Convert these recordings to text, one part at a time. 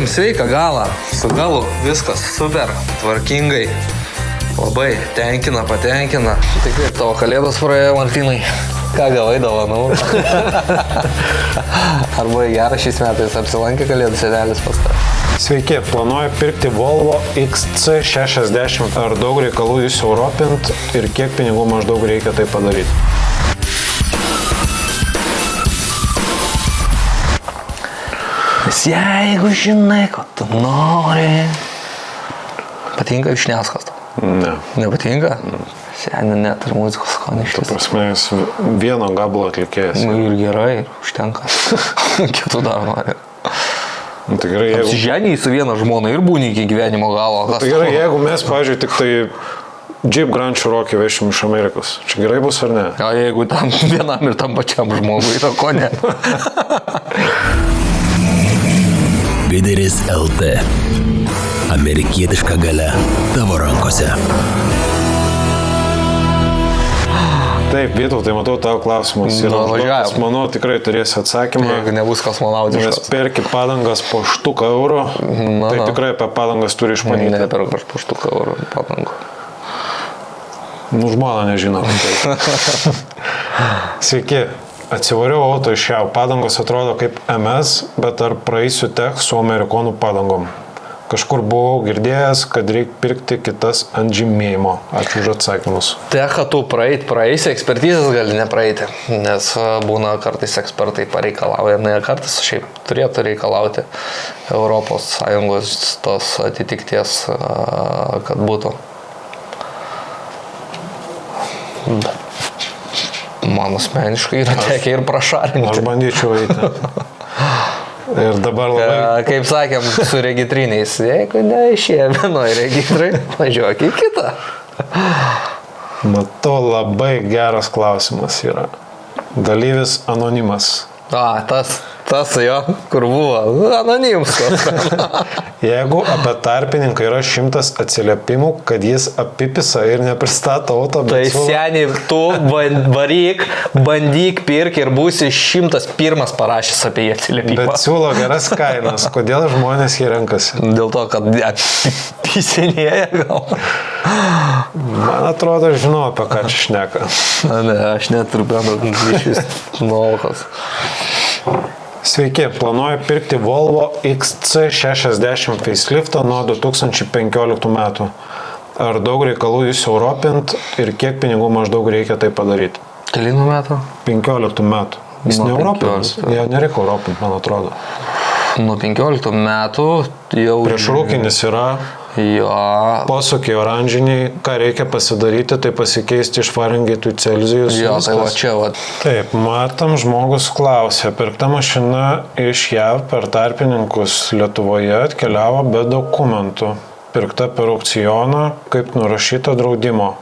Turim sveiką galą, su galu viskas super, tvarkingai, labai tenkina, patenkina. Tai kaip tavo kalėdos praėjo, Martynai? Ką gavai dovanų? Arba geras šiais metais apsilankė kalėdų senelis pas tave? Sveiki, planuoju pirkti Volvo XC60. Ar daug reikalų jūs europint ir kiek pinigų maždaug reikia tai padaryti? Nes jeigu žinai, ko tu nori... Patinka Vyšniauskas tau? Ne. Nepatinka? Seniai net ir muzikos skonį iš Ta prasme, jis vieno gabalo atlikėjas. Ir gerai, užtenka. Kitų dar nori. Tai gerai, jeigu... Apsiženiai su viena žmona ir būni iki gyvenimo galo. Tai gerai, jeigu mes, pavyzdžiui, tik tai Jeep Grand Cherokee vešim iš Amerikos. Čia gerai bus ar ne? O jeigu tam vienam ir tam pačiam žmogui, to ko ne? Bideris LT. Amerikietiška galia tavo rankose. Taip, Vytautai, matau, tavo klausimas yra užduotas. Manau, tikrai turėsi atsakymą. Jeigu nebus kosmonautiškas. Nes perki padangas po štuką eurų, tai tikrai apie padangas turi išmanyti. Ne, per po štuką eurų padangų. Nu, žmona nežino. Sveiki, atsivariau auto iš jau. Padangos atrodo kaip MS, bet ar praeisiu tech su amerikonų padangom? Kažkur buvau girdėjęs, kad reikia pirkti kitas ant žymėjimo. Ačiū už atsakymus. Techą tu praeisi, ekspertizės gali nepraeiti, nes būna kartais ekspertai pareikalauja, ir ne kartais šiaip turėtų reikalauti Europos Sąjungos tos atitikties, kad būtų. Man asmeniškai yra tekę ir prašarinti. Aš bandyčiau eiti. Ir dabar labai... Kaip sakėm, su regitriniais, jeigu neišėjo vienoj regitrai, važiuok į kitą. Matau, labai geras klausimas yra. Dalyvis anonimas. Tas jo, kur buvo, anonimskas. Jeigu apie tarpininką yra 100 atsiliepimų, kad jis apipisa ir nepristato auto, tai seniai, tu bandyk pirk ir būsi 101 parašęs apie jį atsiliepimą. Bet siūlo geras kainas. Kodėl žmonės jį renkasi? Dėl to, kad pisenėja gal. Man atrodo, žinau, apie ką čia šneka. Ne, aš neturiu bendro iš nuolkos. Sveiki, planuoju pirkti Volvo XC60 faceliftą nuo 2015 metų. Ar daug reikalų jūs europint ir kiek pinigų maždaug reikia tai padaryti? Kelinų metų? 15 metų. Jis ne europint? Jo, nereikia europint, man atrodo. Nuo 15 metų jau... Priešrūkinis yra... Jo. Posūkiai oranžiniai, ką reikia pasidaryti, tai pasikeisti iš Fahrenheit į Celsius. Jo, tai va čia va. Taip, matom, žmogus klausė, pirkta mašina iš JAV per tarpininkus Lietuvoje atkeliavo be dokumentų. Pirkta per aukcioną, kaip nurašyta draudimo.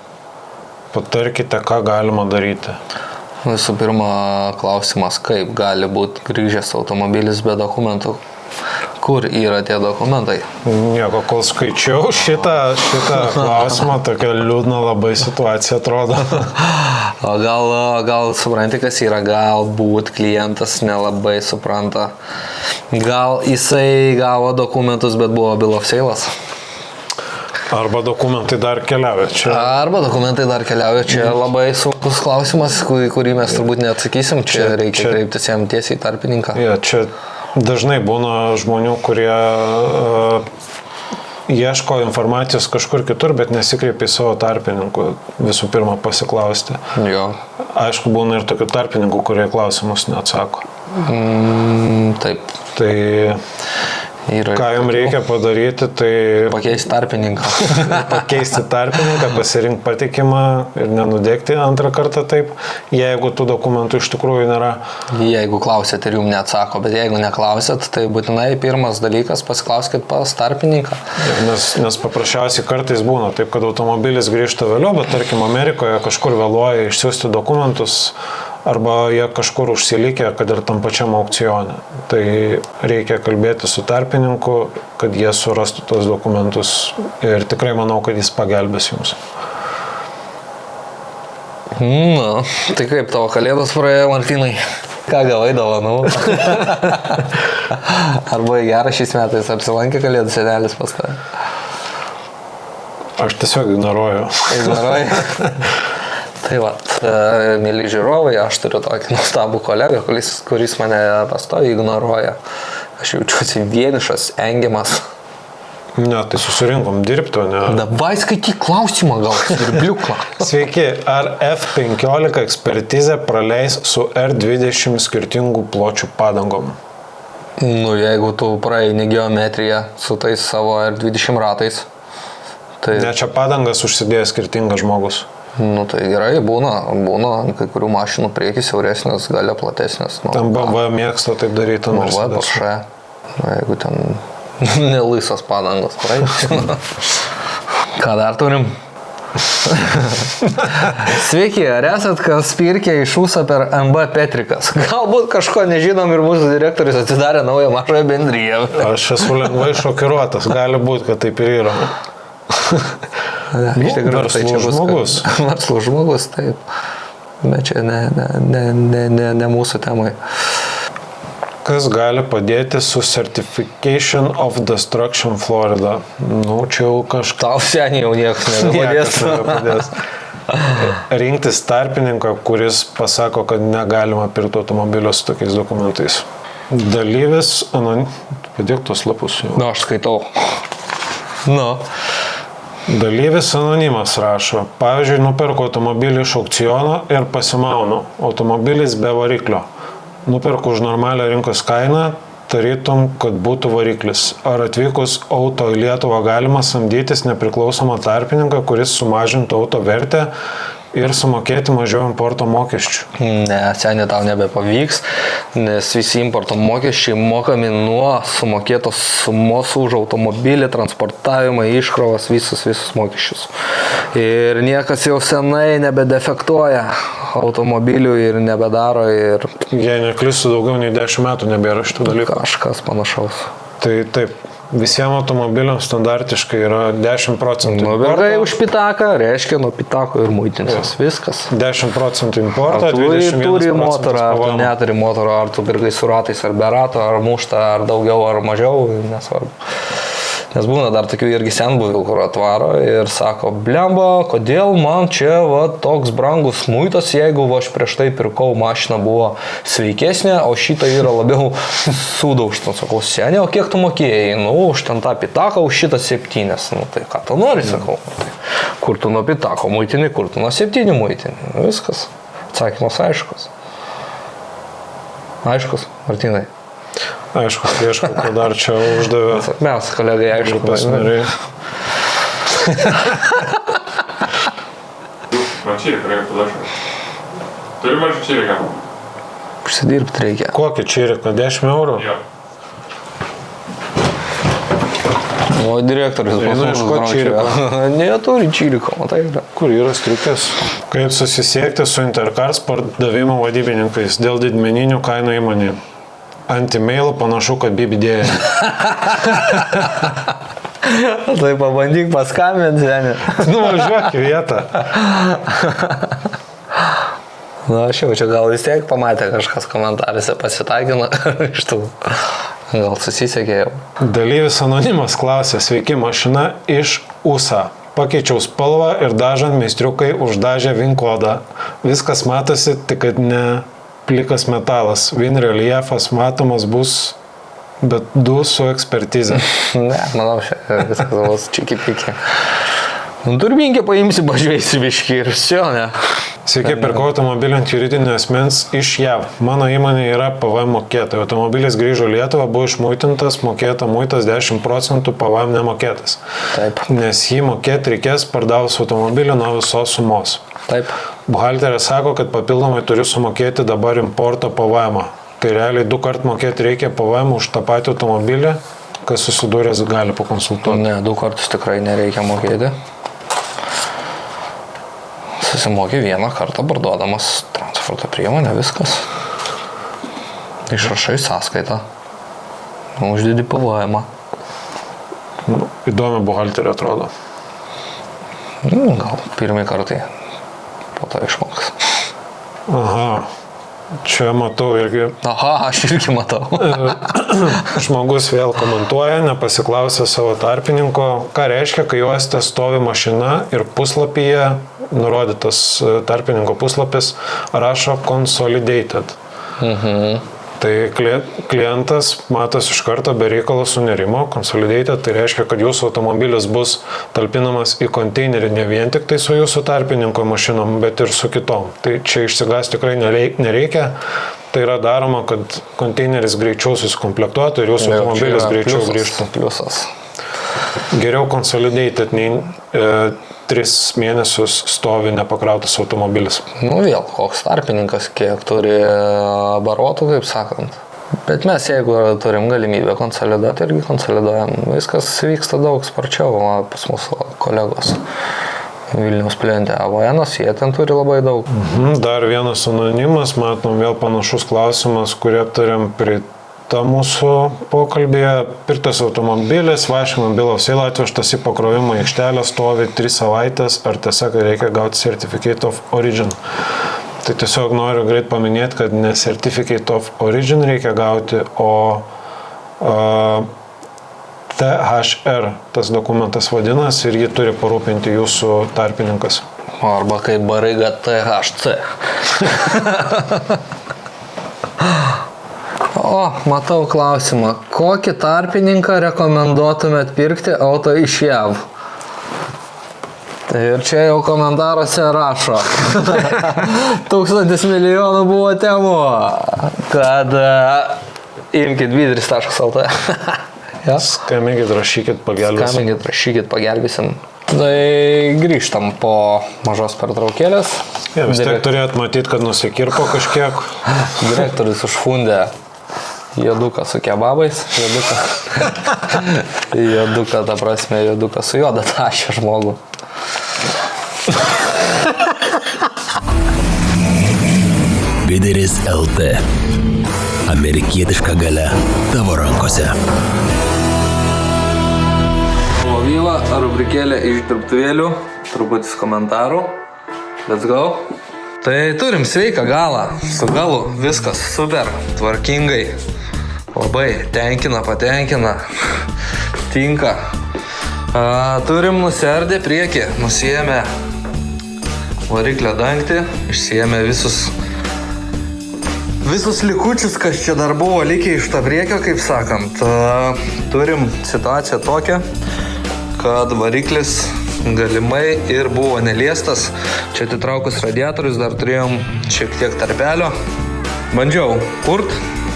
Patarkite, ką galima daryti. Visų pirma, klausimas, kaip gali būti grįžęs automobilis be dokumentų. Kur yra tie dokumentai? Nieko, kol skaičiau šitą klausimą, tokia liūdna labai situacija atrodo. O gal supranti, kas yra, galbūt klientas nelabai supranta. Gal jisai gavo dokumentus, bet buvo bill of sales. Arba dokumentai dar keliauja čia. Čia labai sunkus klausimas, kurį mes turbūt neatsakysim. Čia reikia kreiptis jam tiesiai į tarpininką. Ja, čia dažnai būna žmonių, kurie ieško informacijos kažkur kitur, bet nesikreipia į savo tarpininkų. Visų pirma pasiklausti. Jo. Aišku, būna ir tokių tarpininkų, kurie klausimus neatsako. Taip. Tai ką jums reikia padaryti, tai... Pakeisti tarpininką. Pakeisti tarpininką, pasirinkti patikimą ir nenudegti antrą kartą taip, jeigu tų dokumentų iš tikrųjų nėra. Jeigu klausėt ir jums neatsako, bet jeigu neklausėt, tai būtinai pirmas dalykas pasiklauskit pas tarpininką. Nes paprasčiausiai kartais būna taip, kad automobilis grįžta vėliau, bet tarkim Amerikoje kažkur vėluoja išsiųsti dokumentus, arba jie kažkur užsilikė, kad ir tam pačiam aukcione. Tai reikia kalbėti su tarpininku, kad jie surastų tos dokumentus ir tikrai manau, kad jis pagelbės jums. Tai kaip tavo kalėdos praėjo, Martynai? Ką gavai dovanų? Arba į gerą šiais metais apsilankė kalėdų senelis pas tave. Aš tiesiog ignoruoju. Ignoruoji. Tai va, mėly žiūrovai, aš turiu tokį nuostabų kolegą, kuris mane pastoviai ignoruoja. Aš jaučiuosi vienišas, engiamas. Ne, tai susirinkom dirbti, ne? Dabar skaityk klausimą gal, svirbliuką. Sveiki, ar F15 ekspertizė praleis su R20 skirtingų pločių padangom? Nu, jeigu tu praeini geometriją su tais savo R20 ratais, tai... Ne, čia padangas užsidėjęs skirtingas žmogus. Nu, tai gerai, būna kai kurių mašinų priekis siauresnės, galia platesnės. Nu, Tam BMW mėgsta taip daryti. BMW, Porsche. Nu, jeigu ten nelaisas padangos praeis. Ką dar turim? Sveiki, ar esat kas pirkė iš ūsą per MB Petrikas? Galbūt kažko nežinom ir mūsų direktorius atsidarė naują mažąją bendryją. Aš esu lengvai šokiruotas, gali būti, kad taip ir yra. Iš tikrųjų, tai čia bus žmogus. Verslus žmogus, taip. Bet čia ne mūsų temai. Kas gali padėti su Certification of Destruction Florida? Nu, čia jau kažką. Tau seniai jau niekas nebepadės. Rinktis tarpininką, kuris pasako, kad negalima pirkti automobilio su tokiais dokumentais. Dalyvis, padėk tos lapus jau. Nu, aš skaitau. Nu. Dalyvis anonimas rašo. Pavyzdžiui, nuperku automobilį iš aukciono ir pasimaunu. Automobilis be variklio. Nuperku už normalią rinkos kainą, tarytum, kad būtų variklis. Ar atvykus auto į Lietuvą galima samdytis nepriklausomą tarpininką, kuris sumažintų auto vertę ir sumokėti mažiau importo mokesčių? Ne, seniai tau nebepavyks, nes visi importo mokesčiai mokami nuo sumokėtos sumos už automobilį, transportavimą, iškrovas, visus mokesčius. Ir niekas jau senai nebedefektuoja automobilių ir nebedaro ir... Jei neklystu, daugiau nei 10 metų nebėra šitų dalykų. Kažkas panašaus. Tai taip, visiems automobiliams standartiškai yra 10%. Nubergai už pitaką, reiškia nuo pitako ir muitinės. Viskas. 10% importo, Ar tu 21% turi motorą, ar tu PVM. neturi motorą, ar tu pirkai su ratais, ar be rato, ar muštą, ar daugiau, ar mažiau, nesvarbu. Nes būna dar tokių irgi senbuvių, kur atvaro ir sako, blemba, kodėl man čia va, toks brangus muitas, jeigu aš prieš tai pirkau mašiną buvo sveikesnė, o šitą yra labiau sudaužta. Sakau, senė, o kiek tu mokėjai? Nu, už ten tą pitaką, už šitą 7. Nu, tai ką tu nori, sakau. Kur tu nuo pitako muitinį, kur tu nuo 7 muitinį. Viskas. Atsakymas aiškus. Aiškus, Martynai. Aišku, ieškau, kad dar čia uždavė. Mes, kolegai, aišku. Pasnariai. Man čirika reikia padašyti. Turi mažą čiriką? Užsidirbti reikia. Kokį čiriką? 10 eurų? Jo. O direktorius Einu ieškot čiriko. Neturi čiriko, matai. Kur yra striukės? Kaip susisiekti su Intercars pardavimo vadybininkais dėl didmeninių kainų įmonė? Ant e-mailų panašu, kad bibidėja. Tai pabandyk paskambinti, seniai. Nuvažiuok į vietą. Na, aš jau čia gal vis tiek pamatė kažkas komentaruose pasitaikino iš tų. Gal susisiekė jau. Dalyvis anonimas klausė, sveiki, mašina iš USA. Pakeičiau spalvą ir dažant meistriukai uždažė VIN kodą. Viskas matosi, tik kad ne plikas metalas. VIN reljefas matomas bus, bet 2 su ekspertize. Ne, manau, viskas bus čiki-piki. Nu, turbinkė paimsi, pažiūrėsi biškį ir viso, ne? Sveiki, pirkau automobilį ant juridinio asmens iš JAV. Mano įmonė yra PVM mokėtoja. Automobilis grįžo į Lietuvą, buvo išmuitintas, mokėta muitas 10% PVM nemokėtas. Taip. Nes jį mokėti reikės pardavus automobilį nuo visos sumos. Taip. Buhalterė sako, kad papildomai turiu sumokėti dabar importo PVM. Tai realiai 2 kart mokėti reikia PVM už tą patį automobilį, kas susidūręs gali pakonsultuoti. Ne, 2 kartus tikrai nereikia mokėti. Susimokė 1 kartą parduodamas transporto priemonę, viskas. Išrašai sąskaitą. Uždedi PVM. Įdomi buhalterė atrodo. Gal pirmie kartai. Po to išmokas. Aha. Čia matau irgi. Aha, aš irgi matau. Žmogus vėl komentuoja, nepasiklausė savo tarpininko, ką reiškia, kai juoste stovi mašina ir puslapyje, nurodytas tarpininko puslapis, rašo consolidated. Tai klientas matos iš karto be reikalo sunerimo. Consolidated tai reiškia, kad jūsų automobilis bus talpinamas į konteinerį ne vien tik tai su jūsų tarpininko mašinom, bet ir su kitom. Tai čia išsigas tikrai nereikia. Tai yra daroma, kad konteineris greičiau susikomplektuotų ir jūsų automobilis greičiau grįžtų. Pliusas. Geriau consolidated nei 3 mėnesius stovi nepakrautas automobilis. Vėl, koks tarpininkas, kiek turi barotų, kaip sakant. Bet mes, jeigu turim galimybę konsoliduoti, irgi konsoliduojam. Viskas vyksta daug sparčiau, pas mūsų kolegos Vilniaus Plente Avoenos, jie ten turi labai daug. Dar vienas anonimas, matom vėl panašus klausimas, kurį turim mūsų pokalbėje. Pirktas automobilis, Washington Bill of Sale atvežtas į pakrovimo aikštelę, stovi 3 savaitės, ar tiesa, kad reikia gauti Certificate of Origin. Tai tiesiog noriu greit paminėti, kad ne Certificate of Origin reikia gauti, o THR tas dokumentas vadinasi ir jį turi parūpinti jūsų tarpininkas. Arba kaip Bariga THC. O, matau klausimą. Kokį tarpininką rekomenduotumėt pirkti auto iš JAV? Ir čia jau komentaruose rašo. 1000 milijonų buvo temų, kad imkit vidris.lt. Ja? Skambinkit, rašykit, pagelbėsim. Tai grįžtam po mažos pertraukėlės. Ja, vis tiek turėt matyti, kad nusikirpo kažkiek. Direktorius užfundė joduką su kebabais. Joduką, ta prasme, joduką su joda tašė žmogų. Bideris LT. Amerikietiška galia tavo rankose. Vyva, rubrikėlė iš dirbtuvėlių, truputis komentarų. Let's go. Tai turim sveiką galą, su galu viskas super, tvarkingai, labai tenkina, patenkina, tinka. Turim nusiardę priekį, nusiėmę variklio dangtį, išsiėmę visus likučius, kas čia dar buvo likę iš to priekio, kaip sakant. Turim situaciją tokią, kad variklis galimai ir buvo neliestas. Čia atitraukus radiatorius dar turėjom šiek tiek tarpelio. Bandžiau kurt,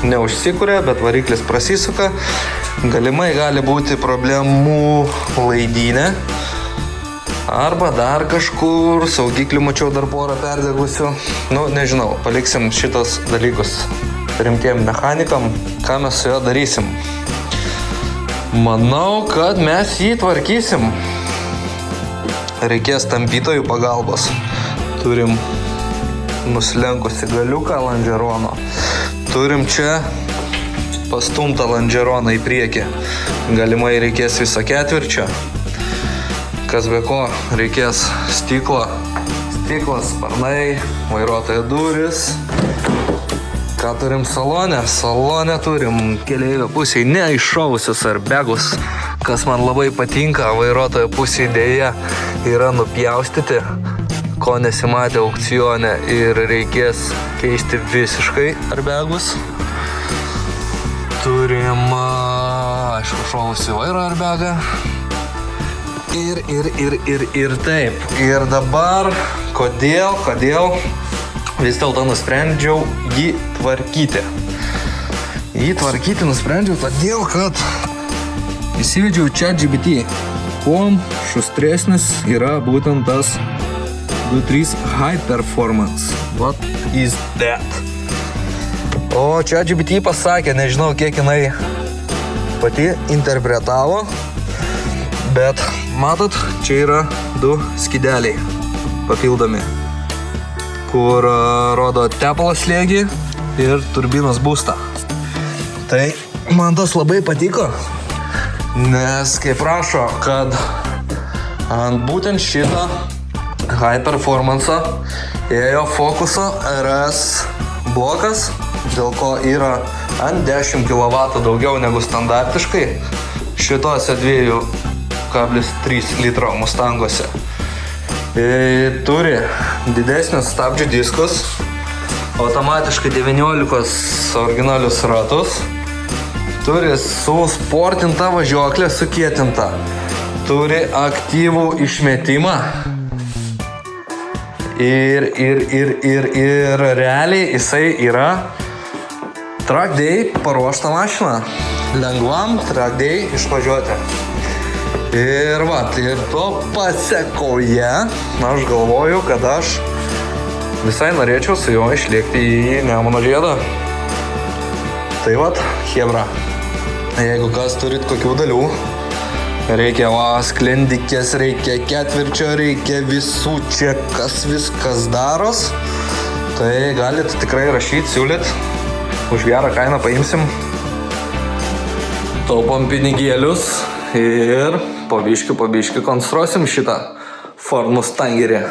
neužsikūrė, bet variklis prasisuka. Galimai gali būti problemų laidynė. Arba dar kažkur, saugiklių mačiau dar porą perdegusių. Nežinau, paliksim šitos dalykus rimtiem mechanikam, ką mes su juo darysim. Manau, kad mes jį tvarkysim. Reikės tampytojų pagalbos. Turim nuslenkusi galiuką lonžerono. Turim čia pastumtą lonžeroną į priekį. Galimai reikės viso ketvirčio. Kas be ko, reikės stiklo. Stiklas, sparnai, vairuotojo duris. Ką turim salone? Salone turim keleivio pusėje neiššovusius airbagus, kas man labai patinka. Vairuotojo pusėje dėja yra nupjaustyti, ko nesimatė aukcione ir reikės keisti visiškai airbagus. Turim, aišku, šovusi vairo airbagą. Ir taip. Ir dabar, kodėl vis dėlto nusprendžiau jį tvarkyti. Nusprendžiau todėl, kad įsivedžiau ChatGPT. Kuom šustresnis yra būtent tas 2.3 High Performance. What is that? O ChatGPT pasakė, nežinau kiek jinai pati interpretavo, bet matot, čia yra 2 skydeliai papildomi, kur rodo tepalo slėgį ir turbinos boostą. Tai man tas labai patiko, nes kaip rašo, kad ant būtent šito High Performance'o ėjo Focuso RS blokas, dėl ko yra ant 10 kW daugiau negu standartiškai šitose 2,3 litro Mustanguose. Turi didesnius stabdžių diskus, automatiškai 19 originalius ratus, turi susportintą važiuoklę, sukietinta, turi aktyvų išmetimą ir realiai jisai yra track day paruošta mašina, lengvam track day išvažiuoti. Ir to pasekoje aš galvoju, kad aš visai norėčiau su juo išlėkti į Nemuno žiedą. Tai chebra, jeigu kas turit kokių dalių, reikia sklendikės, reikia ketvirčio, reikia visų čia, kas viskas daros, tai galit tikrai rašyti, siūlyt, už gerą kainą paimsim, taupom pinigėlius ir po biškį konstruosim šitą Ford Mustangerį.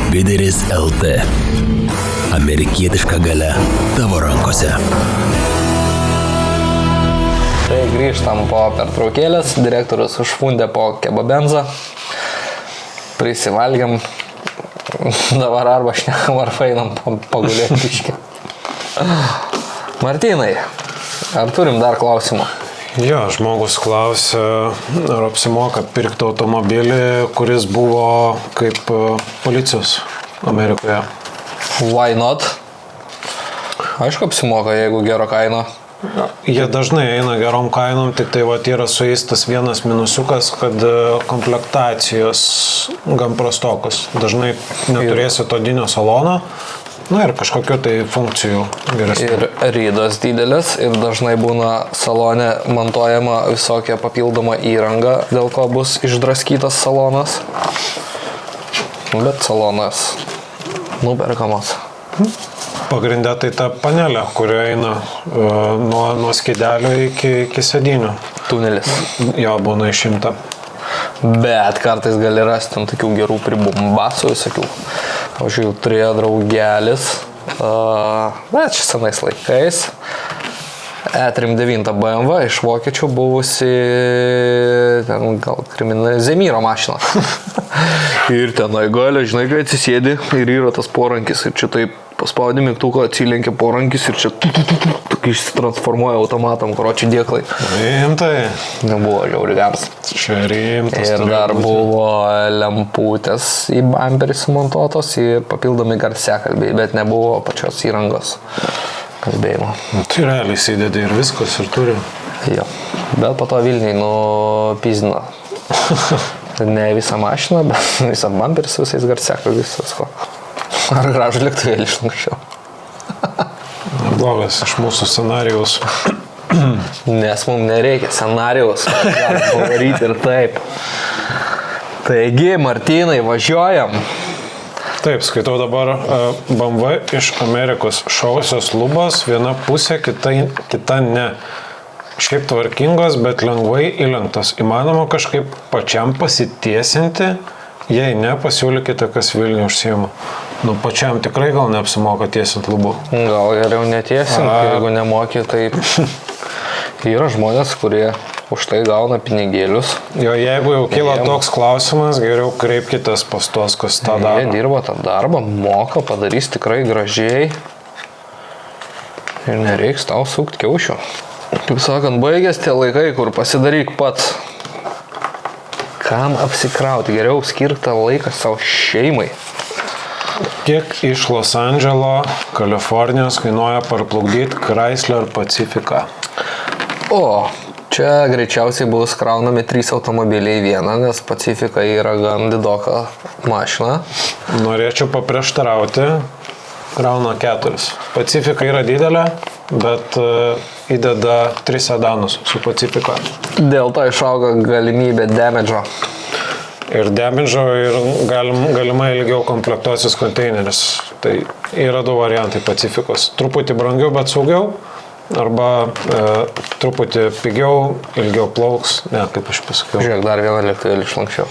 Bideris LT. Amerikietiška galia tavo rankose. Tai grįžtam po pertraukėlės, direktorius užfundė po kebabenzą, prisivalgiam, dabar arba šnekam ar fainam pagulėti biškį. Martynai, ar turim dar klausimų? Jo, žmogus klausė, ar apsimoka pirkti automobilį, kuris buvo kaip policijos Amerikoje. Why not? Aišku, apsimoka, jeigu gero kaina. Jie dažnai eina gerom kainom, tik tai yra su jais tas vienas minusiukas, kad komplektacijos gan prastokos. Dažnai neturėsi todinio salono. Na ir kažkokiu tai funkcijų geresnių. Ir rydos didelis ir dažnai būna salone montuojama visokia papildoma įranga, dėl ko bus išdraskytas salonas. Bet salonas nuperkamas. Pagrindė tai ta panelė, kurio eina nuo skydelio iki sėdynių. Tunelis. Jo, būna išimta. Bet kartais gali rasti ant tokių gerų pribumbasų visokių. Aš jau turėjau draugelis, bet čia senais laikais, E39 BMW iš vokiečių buvusi, gal Zemyro mašina. Ir tenai gali, žinai, kai atsisėdi ir yra tas porankis ir čia taip paspaudi mygtuką, atsilenkia porankis ir čia išsitransformuoja automatam, kročių dėklai. Rimtai. Nebuvo žiaurigams. Čia rimtas. Ir dar buvo lemputės į bamperį sumontuotos ir papildomi garsiakalbiai, bet nebuvo pačios įrangos kalbėjimo. Tai realiai įsidedi ir viskas ir turi. Jo, bet po to Vilniai nupizdino. Ne visą mašiną, bet visą bamperį su visais garsiakalbiais. Ar gražų lėktuvėlį iš anksčiau. Blogas iš mūsų scenarijaus. Nes mums nereikia scenarijaus, galim pavaryti ir taip. Taigi, Martynai, važiuojam. Taip, skaitau dabar BMW iš Amerikos šausios lubos, viena pusė, kita ne. Šiaip tvarkingos, bet lengvai įlenktos. Įmanoma kažkaip pačiam pasitiesinti, jei ne, pasiūlykite, kas Vilniuje užsiima. Pačiam tikrai gal neapsimoka tiesint lubų. Gal geriau netiesint, jeigu nemoki, tai yra žmonės, kurie už tai gauna pinigėlius. Jo, jeigu jau kyla toks klausimas, geriau kreipkitės pas tuos, kas tą daro. Jie dirba tą darbą, moka, padarys tikrai gražiai ir nereiks tau sukti kiaušių. Kaip sakant, baigės tie laikai, kur pasidaryk pats. Kam apsikrauti? Geriau skirk tą laiką savo šeimai. Kiek iš Los Andželo, Kalifornijos kainuoja parplukdyti Chrysler Pacifica? O, čia greičiausiai bus kraunami 3 automobiliai į vieną, nes Pacifica yra gan didoka mašina. Norėčiau paprieštarauti, krauna 4. Pacifica yra didelė, bet įdeda 3 sedanus su Pacifica. Dėl to išauga galimybė damage'o. Ir damage'o ir galima ilgiau komplektuosis konteineris. Tai yra 2 variantai Pacificos. Truputį brangiau, bet saugiau. Arba truputį pigiau, ilgiau plauks. Ne, kaip aš pasakiau. Žiūrėk, dar vieną lėktuvėlį iš anksčiau.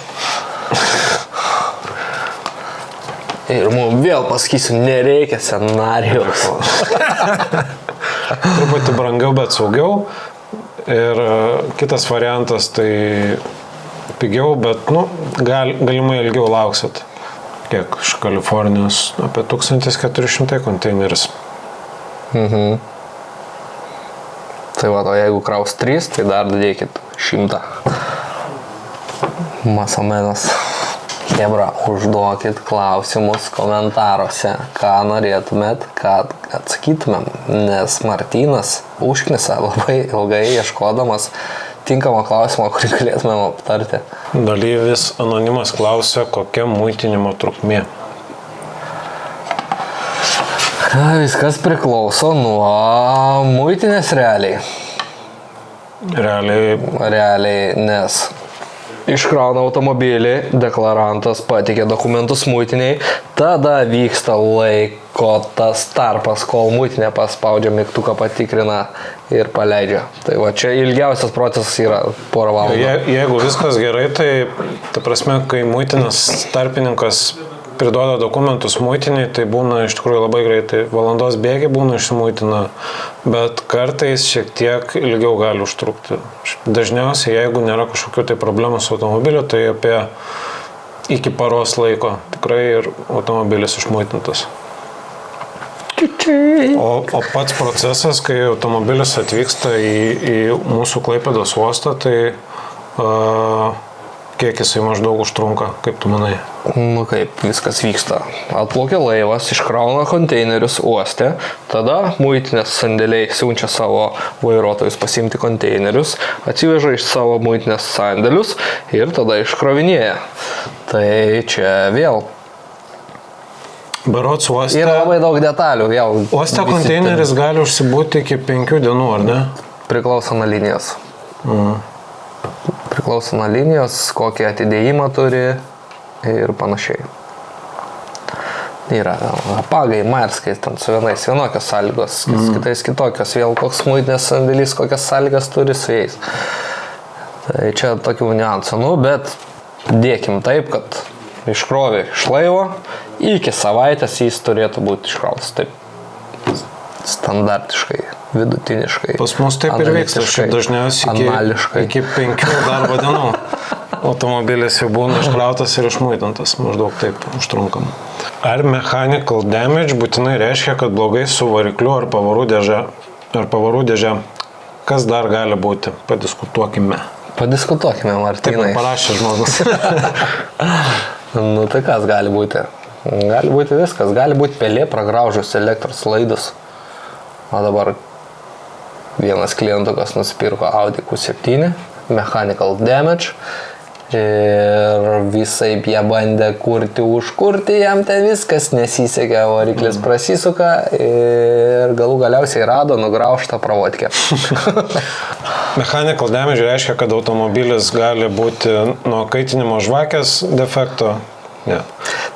Ir mums vėl pasakysiu, nereikia scenarijos. Truputį brangiau, bet saugiau. Ir kitas variantas tai pigiau, bet galimai ilgiau lauksit. Kiek iš Kalifornijos? Apie 1400 konteineris. Tai va, o jeigu kraus 3, tai dar dėkit 100. Masomenas. Hebra, užduokit klausimus komentaruose, ką norėtumėt, kad atsakytumėm, nes Martynas užknisa labai ilgai ieškodamas tinkamo klausimo, kurį galėtumėm aptarti. Dalyvis anonimas klausia, kokia muitinimo trukmė. Viskas priklauso nuo muitinės realiai. Realiai, nes iškrauna automobilį, deklarantas patikė dokumentus muitiniai, tada vyksta laiko tas tarpas, kol muitinė paspaudžia mygtuką, patikrina ir paleidžia. Tai va, čia ilgiausias procesas yra porą valandų. Jeigu viskas gerai, tai ta prasme, kai muitinės tarpininkas priduoda dokumentus muitiniai, tai būna iš tikrųjų labai greitai. Valandos bėgiai būna išsimuitina, bet kartais šiek tiek ilgiau gali užtrukti. Dažniausiai, jeigu nėra kažkokių tai problemų su automobiliu, tai apie iki paros laiko tikrai ir automobilis išmuitintas. O pats procesas, kai automobilis atvyksta į mūsų Klaipėdos uostą, tai kiek jisai maždaug užtrunka, kaip tu manai? Kaip viskas vyksta. Atplaukia laivas, iškrauna konteinerius uoste, tada muitinės sandėliai siunčia savo vairuotojus pasiimti konteinerius, atsiveža iš savo muitinės sandėlius ir tada iškrovinėja. Tai čia vėl. Berods uoste. Yra labai daug detalių vėl. Uoste konteineris gali užsibūti iki 5 dienų, ar ne? Priklauso nuo linijos. Priklauso nuo linijos, kokį atidėjimą turi ir panašiai. Yra pagai, Maerskai, ten su vienais vienokios sąlygos, kitais kitokios, vėl koks muitinės sandėlys, kokias sąlygas turi su jais. Tai čia tokių niuansų, bet dėkim taip, kad iškrovė iš laivo, iki savaitės jis turėtų būti iškrautas taip standartiškai, vidutiniškai. Pas mus taip ir vyksta, dažniausiai iki 5 darbo dienų automobilis jau būna iškrautas ir išmuitintas, maždaug taip užtrunkam. Ar mechanical damage būtinai reiškia, kad blogai su varikliu ar pavarų dėže? Kas dar gali būti? Padiskutuokime. Padiskutuokime, Martynai. Taip parašė žmogus. Tai kas gali būti? Gali būti viskas. Gali būti pelė pragraužus elektros laidus. O dabar vienas klientukas nusipirko Audi Q7, mechanical damage, ir visai jie bandė užkurti, jam ten viskas nesisekė, variklis prasisuka ir galiausiai rado nugraužtą pravodkę. Mechanical damage reiškia, kad automobilis gali būti nuo kaitinimo žvakės defekto. Ne.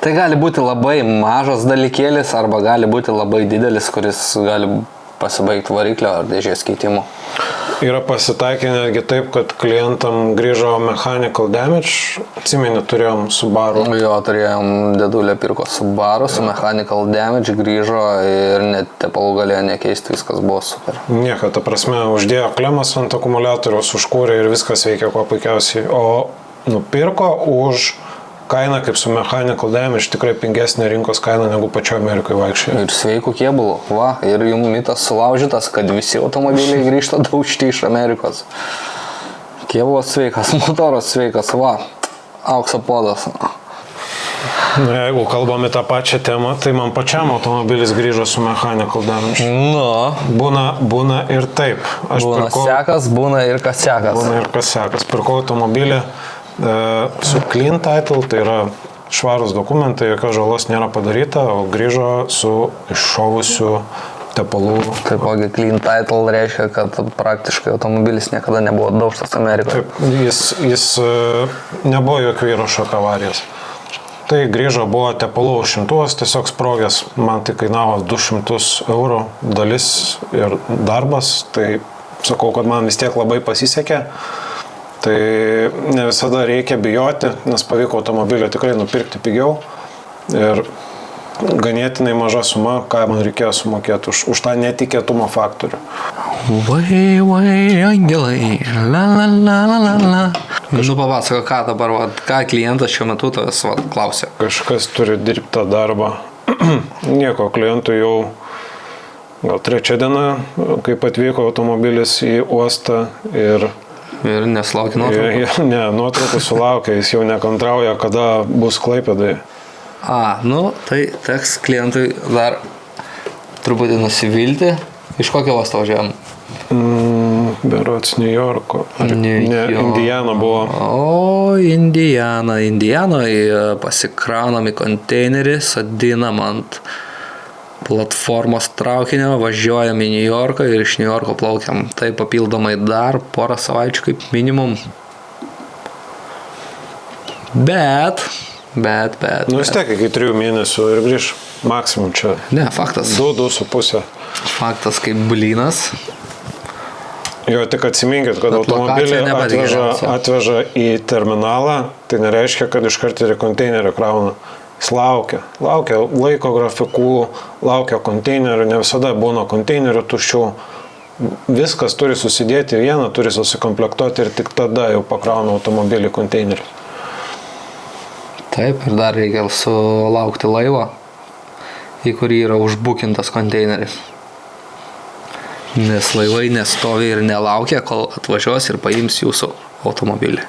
Tai gali būti labai mažas dalykėlis arba gali būti labai didelis, kuris gali pasibaigti variklio ar dėžės keitimo. Yra pasitaikę netgi taip, kad klientam grįžo mechanical damage. Atsimeni, turėjom Subaru. Jo, turėjom dėdulę pirko Subaru, su mechanical damage grįžo ir net tepalų galėjo nekeisti, viskas buvo super. Nieko, ta prasme, uždėjo klemas ant akumuliatoriaus, užkūrė ir viskas veikia kuo puikiausiai. O nupirko už kaina kaip su mechanical damage tikrai pingesnė rinkos kaina negu pačio Amerikoje vaikščiai. Ir sveikų kėbulų, va, ir jums mitas sulaužytas, kad visi automobiliai grįžta daužti iš Amerikos. Kėbulas sveikas, motoras sveikas, va, aukso podas. Jeigu kalbame tą pačią temą, tai man pačiam automobilis grįžo su mechanical damage. Būna ir taip. Būna sekas, būna ir kas sekas. Pirkau automobilį su clean title, tai yra švarus dokumentai, jokios žalos nėra padaryta, o grįžo su iššovusiu tepalų. Taipogi clean title reiškia, kad praktiškai automobilis niekada nebuvo daužtas Amerikoje. Taip, jis nebuvo jokių įrašų apie avarijas. Tai grįžo, buvo tepalų užimtuvas, tiesiog sprogęs, man tai kainavo 200 € dalis ir darbas, tai sakau, kad man vis tiek labai pasisekė. Tai ne visada reikia bijoti, nes pavyko automobilio tikrai nupirkti pigiau ir ganėtinai maža suma, ką man reikėjo sumokėti už tą netikėtumo faktorių. Vai, angelai, la la la la la la. Nu, papasako, ką dabar, ką klientas šiuo metu tavęs klausia. Kažkas turi dirbti tą darbą. Nieko, klientui jau gal 3 diena, kaip atvyko automobilis į uostą ir neslaukė nuotraukų? Ne, nuotraukų sulaukia, jis jau nekantrauja, kada bus Klaipėdoje. Nu, tai teks klientui dar truputį nusivilti. Iš kokio uosto važiavam? Berods New Yorko. Ne, Indiana buvo. O, Indiana. Indianoje pasikraunam į konteinerį, sodinam ant platformos traukinio, važiuojam į New Yorką ir iš New Yorko plaukiam. Tai papildomai dar porą savaičių kaip minimum. Bet. Nu, vis tiek iki 3 mėnesių ir grįž maksimum čia. Ne, faktas. 2,5. Faktas kaip blynas. Jo, tik atsiminkit, kad automobilį atveža į terminalą, tai nereiškia, kad iškart ir į konteinerį krauna. Jis laukia laiko grafikų, laukia konteinerių, ne visada būna konteinerių tuščių. Viskas turi susidėti vieną, turi susikomplektuoti ir tik tada jau pakrauna automobilį konteinerį. Taip, ir dar reikia sulaukti laivą, į kurį yra užbukintas konteineris. Nes laivai nestovi ir nelaukia, kol atvažiuos ir paims jūsų automobilį.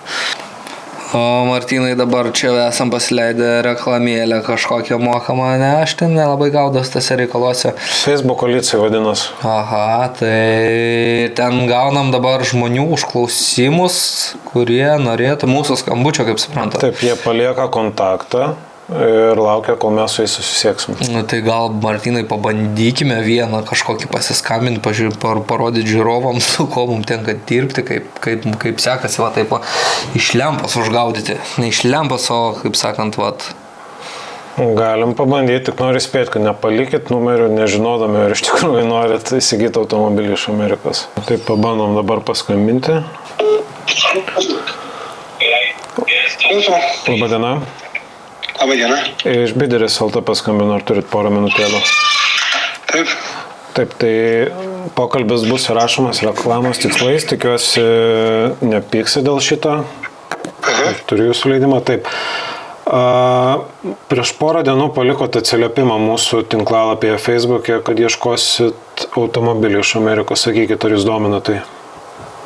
O Martynai, dabar čia esam pasileidę reklamėlę kažkokią mokamą, ne, aš ten nelabai gaudos tose reikaluose. Facebook koalicija vadinas. Aha, tai ten gaunam dabar žmonių užklausimus, kurie norėtų mūsų skambučio, kaip supranta. Taip, jie palieka kontaktą ir laukia, kol mes su jais susisieksim. Nu, tai gal, Martynai, pabandykime vieną kažkokį pasiskambinti, parodyti žiūrovams, su ko mums tenka dirbti, kaip sekasi, va, taip, iš lempos užgaudyti. Ne iš lempos, o, kaip sakant, va. Galim pabandyti, tik noriu spėti, kad nepalikit numerių, nežinodami, ar iš tikrųjų norit įsigyti automobilį iš Amerikos. Tai pabandom dabar paskambinti. Labadiena. Labadiena. Iš Bideris LT paskambinu, ar turit porą minutėlių? Taip. Taip, tai pokalbis bus įrašomas reklamos tikslais, tikiuosi nepyksi dėl šito. Turiu jūsų leidimą, taip. Prieš porą dienų palikote atsiliepimą mūsų tinklalapyje Facebook'e, kad ieškosit automobilį iš Amerikos, sakykit, ar jūs domina tai?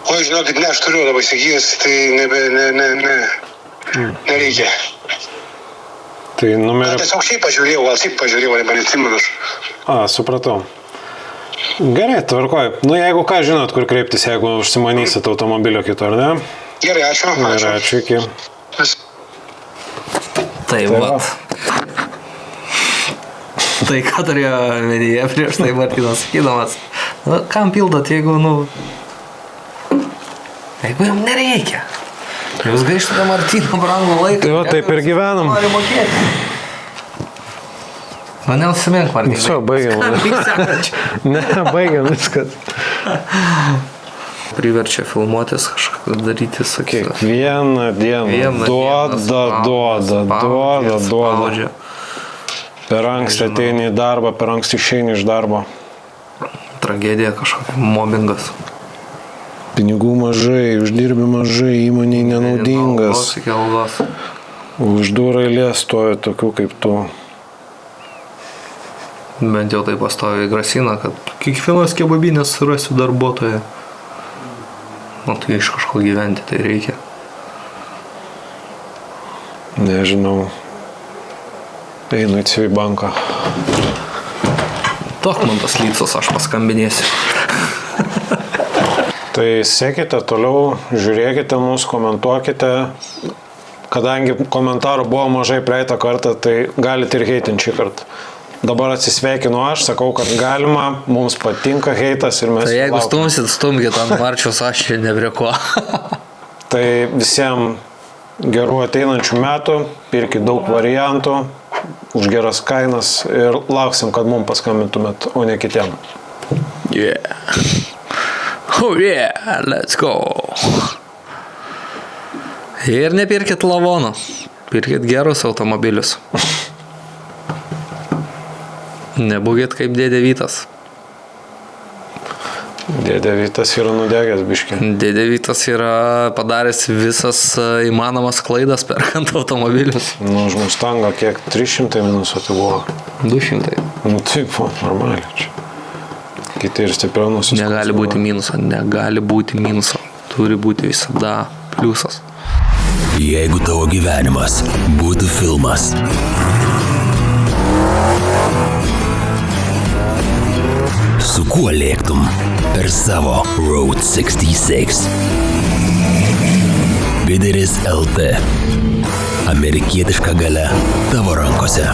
Oi, žinokit, ne, aš turiu labai įsigijęs, tai nereikia. Tai numerį... Tiesiog šiaip pažiūrėjau, neatsimenu. Supratau. Gerai, tvarkoj. Nu, jeigu ką žinot, kur kreiptis, jeigu užsimanysit automobilio kito, ar ne? Gerai, ačiū. Gerai, ačiū, iki. Tai vat. Tai ką turėjo menyje prieš tai Martynas sakydamas. Nu, kam pildot, jeigu, jeigu jam nereikia. Jūs grįžtate Martyno brangų laiką. Tai va, taip ir gyvenam. Nori mokėti. Neužsimink, Martynai. Viso, baigiam. Ne, baigiam viskas. Priverčia filmuotis, kažką daryti, sakyti. Kiekvieną dieną. Duoda. Per anksti ateini į darbą, per anksti išeini iš darbo. Tragedija kažkokia, mobbingas. Pinigų mažai, uždirbi mažai, įmoniai nenaudingas. Už durų eilės stovi tokių kaip tu. Bent jau tai pastoviai grasina, kad kiekvienos kebabinės surasiu darbuotoją. Tai iš kažko gyventi tai reikia. Nežinau. Einu į CV banką. Tok man tas lycas, aš paskambinėsiu. Tai sekite toliau, žiūrėkite mus, komentuokite. Kadangi komentarų buvo mažai praeitą kartą, tai galite ir heitinti šį kartą. Dabar atsisveikinu aš, sakau, kad galima, mums patinka heitas ir mes... Tai jeigu stumkit ant marčios, aš čia neprie ko. Tai visiems gerų ateinančių metų, pirkit daug variantų, už geras kainas ir lauksim, kad mums paskambintumėt, o ne kitiem. Yeah. Oh yeah, let's go. Ir nepirkit lavonų, pirkit gerus automobilius. Nebūkit kaip dėdė Vytas. Dėdė Vytas yra nudegęs biškį. Dėdė Vytas yra padaręs visas įmanomas klaidas perkant automobilius. Nu, už Mustangą kiek 300 minusų tai buvo. 200. Nu, taip, normaliai čia. Kiti ir stipriau nusiskaičiuoja. Negali būti minuso. Turi būti visada pliusas. Jeigu tavo gyvenimas būtų filmas, su kuo lėktum per savo Road 66? Lyderis LT. Amerikietiška galia tavo rankose.